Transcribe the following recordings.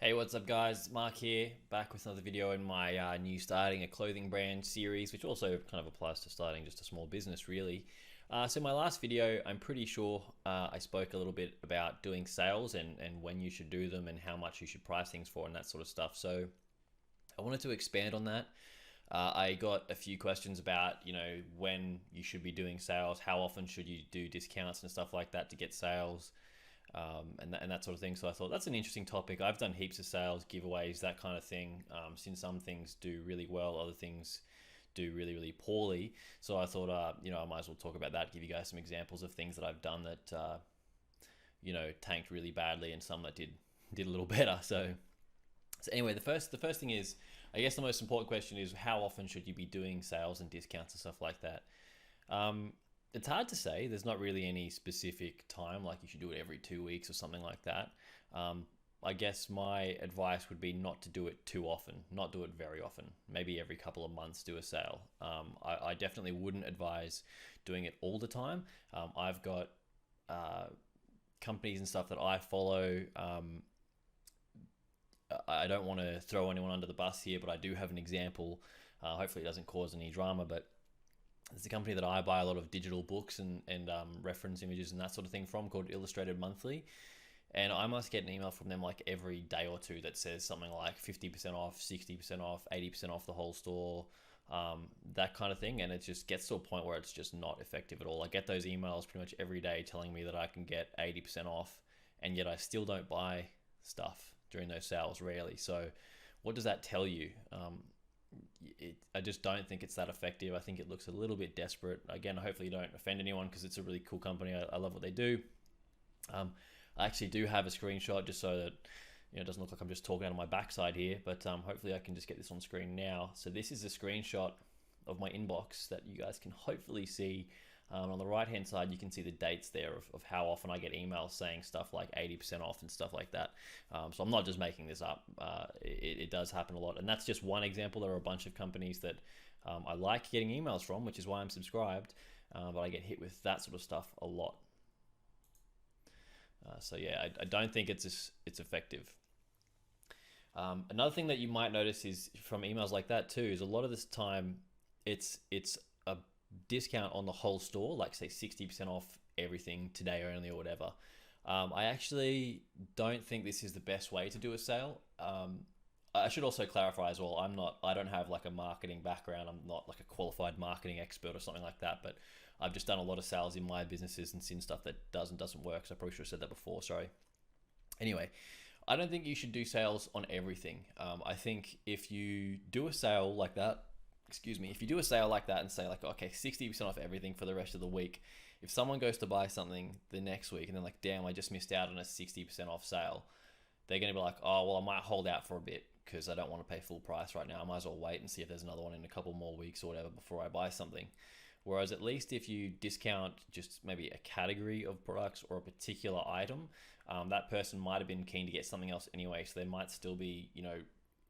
Hey, what's up, guys? Mark here, back with another video in my new starting a clothing brand series, which also kind of applies to starting just a small business, really. So, my last video, I'm pretty sure I spoke a little bit about doing sales and when you should do them and how much you should price things for and that sort of stuff. So, I wanted to expand on that. I got a few questions about, when you should be doing sales, how often should you do discounts and stuff like that to get sales, and that sort of thing. So I thought that's an interesting topic. I've done heaps of sales, giveaways, that kind of thing. Since some things do really well, other things do really, really poorly. So I thought, I might as well talk about that, give you guys some examples of things that I've done that, tanked really badly and some that did a little better. So anyway, the first thing is, I guess the most important question is how often should you be doing sales and discounts and stuff like that? It's hard to say. There's not really any specific time, like you should do it every 2 weeks or something like that. I guess my advice would be not to do it too often, not do it very often. Maybe every couple of months do a sale. I definitely wouldn't advise doing it all the time. I've got companies and stuff that I follow. I don't want to throw anyone under the bus here, but I do have an example. Hopefully it doesn't cause any drama, but it's a company that I buy a lot of digital books and reference images and that sort of thing from, called Illustrated Monthly. And I must get an email from them like every day or two that says something like 50% off, 60% off, 80% off the whole store, that kind of thing. And it just gets to a point where it's just not effective at all. I get those emails pretty much every day telling me that I can get 80% off, and yet I still don't buy stuff during those sales, rarely. So what does that tell you? I just don't think it's that effective. I think it looks a little bit desperate. Again, hopefully you don't offend anyone because it's a really cool company. I love what they do. I actually do have a screenshot just so that it doesn't look like I'm just talking out of my backside here, but hopefully I can just get this on screen now. So this is a screenshot of my inbox that you guys can hopefully see. On the right hand side, you can see the dates there of how often I get emails saying stuff like 80% off and stuff like that. So I'm not just making this up. It does happen a lot. And that's just one example. There are a bunch of companies that I like getting emails from, which is why I'm subscribed. But I get hit with that sort of stuff a lot. So yeah, I don't think it's effective. Another thing that you might notice is from emails like that too, is a lot of this time it's a discount on the whole store, like say 60% off everything today only or whatever. I actually don't think this is the best way to do a sale. I should also clarify as well, I don't have like a marketing background. I'm not like a qualified marketing expert or something like that, but I've just done a lot of sales in my businesses and seen stuff that doesn't work. So I probably should have said that before, sorry. Anyway, I don't think you should do sales on everything. I think if you do a sale like that, if you do a sale like that and say like, okay, 60% off everything for the rest of the week, if someone goes to buy something the next week and they're like, damn, I just missed out on a 60% off sale, they're going to be like, oh, well, I might hold out for a bit because I don't want to pay full price right now. I might as well wait and see if there's another one in a couple more weeks or whatever before I buy something. Whereas at least if you discount just maybe a category of products or a particular item, that person might have been keen to get something else anyway, so they might still be,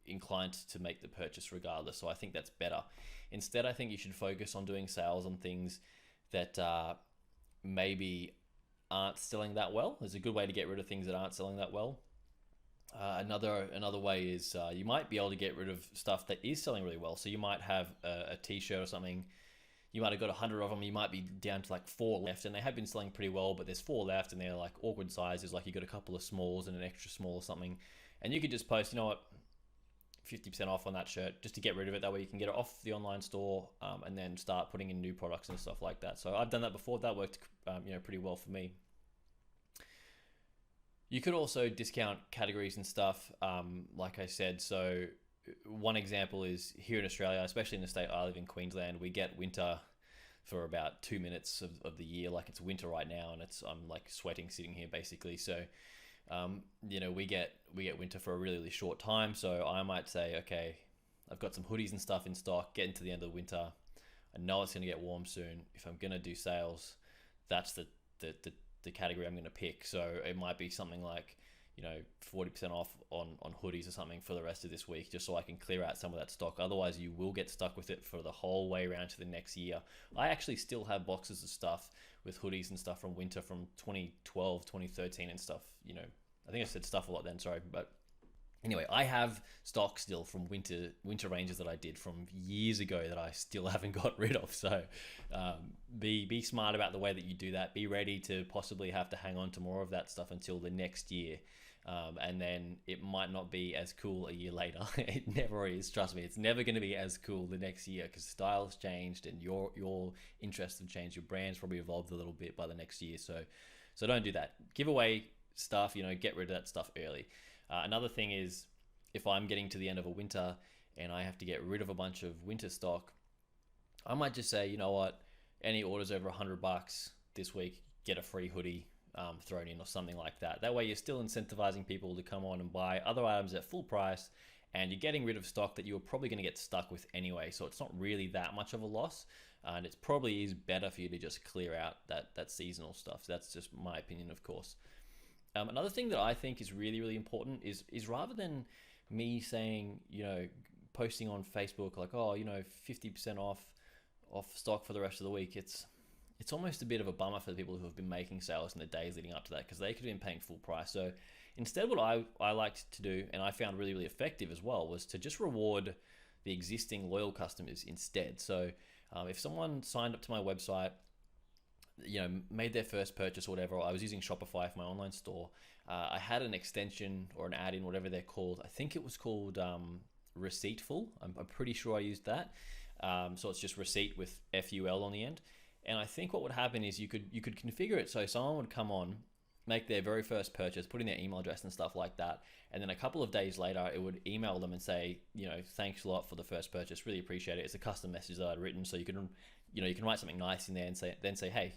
inclined to make the purchase regardless. So I think that's better. Instead, I think you should focus on doing sales on things that maybe aren't selling that well. There's a good way to get rid of things that aren't selling that well. Another way is you might be able to get rid of stuff that is selling really well. So you might have a t-shirt or something. You might have got 100 of them. You might be down to like 4 left, and they have been selling pretty well, but there's 4 left, and they're like awkward sizes. Like you got a couple of smalls and an extra small or something, and you could just post, 50% off on that shirt just to get rid of it. That way you can get it off the online store and then start putting in new products and stuff like that. So I've done that before. That worked pretty well for me. You could also discount categories and stuff, like I said. So one example is here in Australia, especially in the state I live in, Queensland, we get winter for about 2 minutes of the year. Like it's winter right now, and I'm like sweating sitting here basically. So we get winter for a really, really short time. So I might say, okay, I've got some hoodies and stuff in stock, getting to the end of the winter. I know it's going to get warm soon. If I'm going to do sales, that's the category I'm going to pick. So it might be something like, 40% off on hoodies or something for the rest of this week, just so I can clear out some of that stock. Otherwise, you will get stuck with it for the whole way around to the next year. I actually still have boxes of stuff with hoodies and stuff from winter from 2012, 2013 and stuff. I think I said stuff a lot then, sorry. But Anyway, I have stock still from winter ranges that I did from years ago that I still haven't got rid of. So be smart about the way that you do that. Be ready to possibly have to hang on to more of that stuff until the next year. And then it might not be as cool a year later. It never is. Trust me, it's never going to be as cool the next year because style's changed and your interests have changed. Your brand's probably evolved a little bit by the next year. So don't do that. Give away stuff. Get rid of that stuff early. Another thing is, if I'm getting to the end of a winter and I have to get rid of a bunch of winter stock, I might just say, you know what, any orders over $100 this week, get a free hoodie thrown in or something like that. That way you're still incentivizing people to come on and buy other items at full price, and you're getting rid of stock that you're probably going to get stuck with anyway. So it's not really that much of a loss, and it's probably is better for you to just clear out that seasonal stuff. So that's just my opinion, of course. Another thing that I think is really, really important is rather than me saying, posting on Facebook like, 50% off stock for the rest of the week, it's almost a bit of a bummer for the people who have been making sales in the days leading up to that, because they could have been paying full price. So instead, what I liked to do, and I found really, really effective as well, was to just reward the existing loyal customers instead. So if someone signed up to my website, made their first purchase or whatever, I was using Shopify for my online store. I had an extension or an add-in, whatever they're called. I think it was called Receiptful. I'm pretty sure I used that. So it's just receipt with FUL on the end. And I think what would happen is you could configure it so someone would come on, make their very first purchase, put in their email address and stuff like that, and then a couple of days later it would email them and say, thanks a lot for the first purchase, really appreciate it. It's a custom message that I'd written, so you can write something nice in there and say, hey,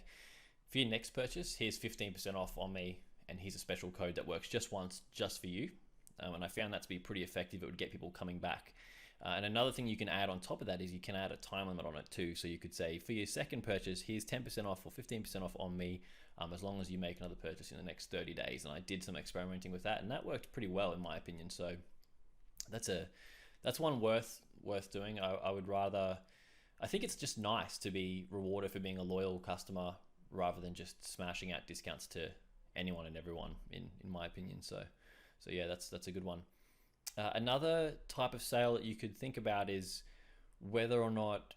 for your next purchase, here's 15% off on me, and here's a special code that works just once, just for you. And I found that to be pretty effective. It would get people coming back. And another thing you can add on top of that is you can add a time limit on it too. So you could say, for your second purchase, here's 10% off or 15% off on me, as long as you make another purchase in the next 30 days. And I did some experimenting with that, and that worked pretty well in my opinion. So that's one worth doing. I think it's just nice to be rewarded for being a loyal customer rather than just smashing out discounts to anyone and everyone, in my opinion. So yeah, that's a good one. Another type of sale that you could think about is whether or not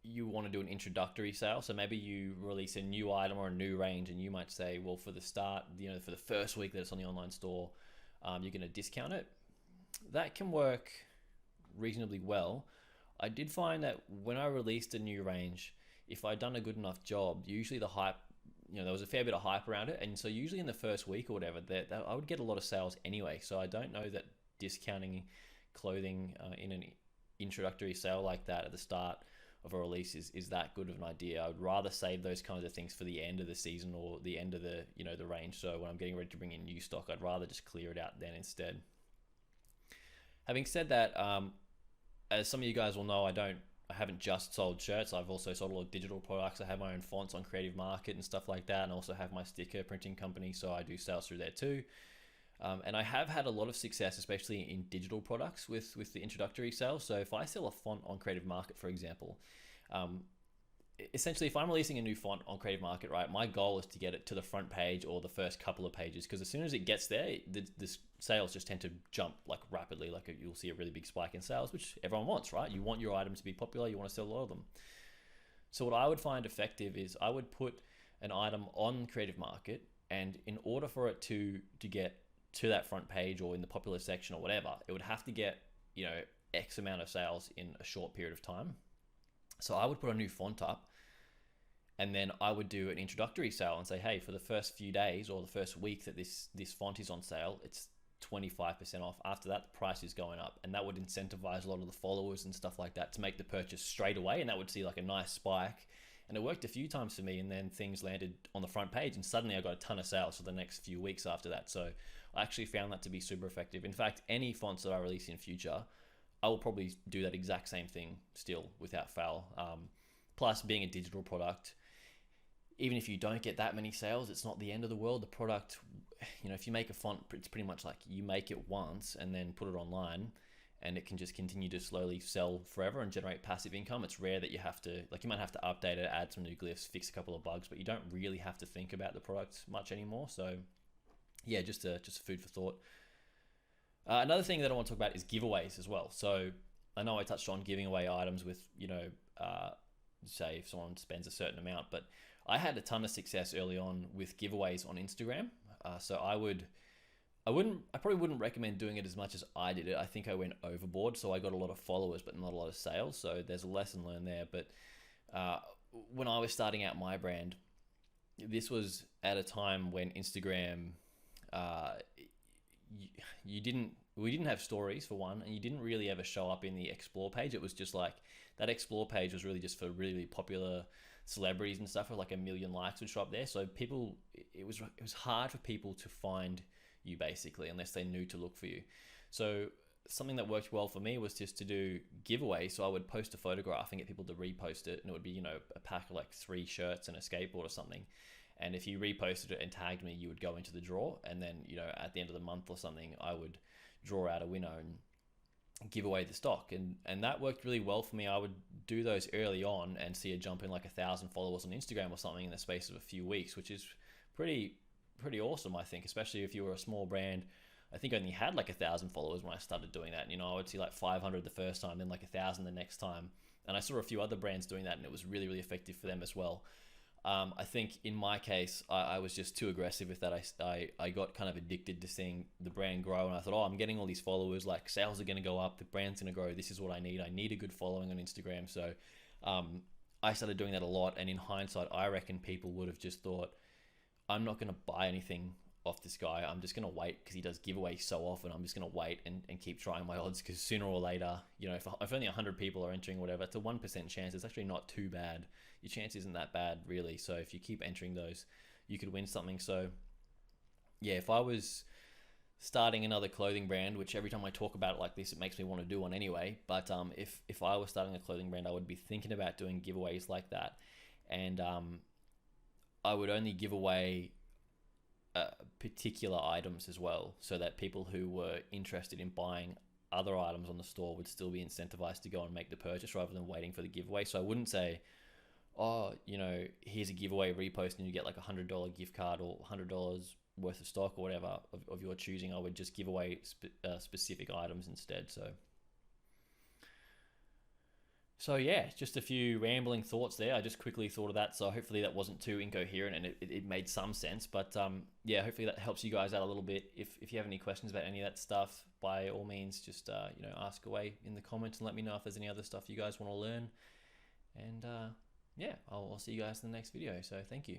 you want to do an introductory sale. So maybe you release a new item or a new range, and you might say, well, for the start, for the first week that it's on the online store, you're going to discount it. That can work reasonably well. I did find that when I released a new range, if I'd done a good enough job, usually the hype, there was a fair bit of hype around it. And so usually in the first week or whatever, that I would get a lot of sales anyway. So I don't know that discounting clothing in an introductory sale like that at the start of a release is that good of an idea. I would rather save those kinds of things for the end of the season or the end of the the range. So when I'm getting ready to bring in new stock, I'd rather just clear it out then instead. Having said that, as some of you guys will know, I haven't just sold shirts. I've also sold a lot of digital products. I have my own fonts on Creative Market and stuff like that, and I also have my sticker printing company, so I do sales through there too. And I have had a lot of success, especially in digital products with the introductory sale. So if I sell a font on Creative Market, for example, essentially if I'm releasing a new font on Creative Market, right, my goal is to get it to the front page or the first couple of pages, because as soon as it gets there, the sales just tend to jump like rapidly. Like you'll see a really big spike in sales, which everyone wants, right? You want your item to be popular, you want to sell a lot of them. So what I would find effective is I would put an item on Creative Market, and in order for it to get to that front page or in the popular section or whatever, it would have to get, X amount of sales in a short period of time. So I would put a new font up, and then I would do an introductory sale and say, hey, for the first few days or the first week that this font is on sale, it's 25% off. After that, the price is going up, and that would incentivize a lot of the followers and stuff like that to make the purchase straight away, and that would see like a nice spike. And it worked a few times for me, and then things landed on the front page, and suddenly I got a ton of sales for the next few weeks after that. So I actually found that to be super effective. In fact, any fonts that I release in future, I will probably do that exact same thing still without fail. Plus, being a digital product, even if you don't get that many sales, it's not the end of the world. The product, if you make a font, it's pretty much like you make it once and then put it online, and it can just continue to slowly sell forever and generate passive income. It's rare that you might have to update it, add some new glyphs, fix a couple of bugs, but you don't really have to think about the product much anymore. So yeah, just food for thought. Another thing that I want to talk about is giveaways as well. So I know I touched on giving away items with, say if someone spends a certain amount, but I had a ton of success early on with giveaways on Instagram. So I probably wouldn't recommend doing it as much as I did it. I think I went overboard, so I got a lot of followers, but not a lot of sales. So there's a lesson learned there. But when I was starting out my brand, this was at a time when Instagram, you didn't we didn't have stories for one, and you didn't really ever show up in the explore page. It was just like that explore page was really just for really popular celebrities and stuff with like 1 million likes would show up there. So people, it was hard for people to find you basically unless they knew to look for you. So something that worked well for me was just to do giveaways. So I would post a photograph and get people to repost it, and it would be a pack of like 3 shirts and a skateboard or something. And if you reposted it and tagged me, you would go into the draw. And then, at the end of the month or something, I would draw out a winner and give away the stock. And that worked really well for me. I would do those early on and see a jump in like 1,000 followers on Instagram or something in the space of a few weeks, which is pretty awesome, I think, especially if you were a small brand. I think I only had like 1,000 followers when I started doing that. I would see like 500 the first time, then like 1,000 the next time. And I saw a few other brands doing that, and it was really, really effective for them as well. I think in my case, I was just too aggressive with that. I got kind of addicted to seeing the brand grow, and I thought, I'm getting all these followers, like sales are going to go up, the brand's going to grow, this is what I need. I need a good following on Instagram. So I started doing that a lot, and in hindsight, I reckon people would have just thought, I'm not going to buy anything off this guy. I'm just going to wait because he does giveaways so often. I'm just going to wait and keep trying my odds, because sooner or later, if only 100 people are entering whatever, it's a 1% chance. It's actually not too bad. Your chance isn't that bad, really. So if you keep entering those, you could win something. So yeah, if I was starting another clothing brand, which every time I talk about it like this, it makes me want to do one anyway. But if I was starting a clothing brand, I would be thinking about doing giveaways like that. And I would only give away particular items as well, so that people who were interested in buying other items on the store would still be incentivized to go and make the purchase rather than waiting for the giveaway. So I wouldn't say, here's a giveaway, repost, and you get like $100 gift card or $100 worth of stock or whatever of your choosing. I would just give away specific items instead. So yeah, just a few rambling thoughts there. I just quickly thought of that, so hopefully that wasn't too incoherent and it made some sense. But yeah, hopefully that helps you guys out a little bit. If you have any questions about any of that stuff, by all means, just ask away in the comments and let me know if there's any other stuff you guys want to learn. And yeah, I'll see you guys in the next video. So thank you.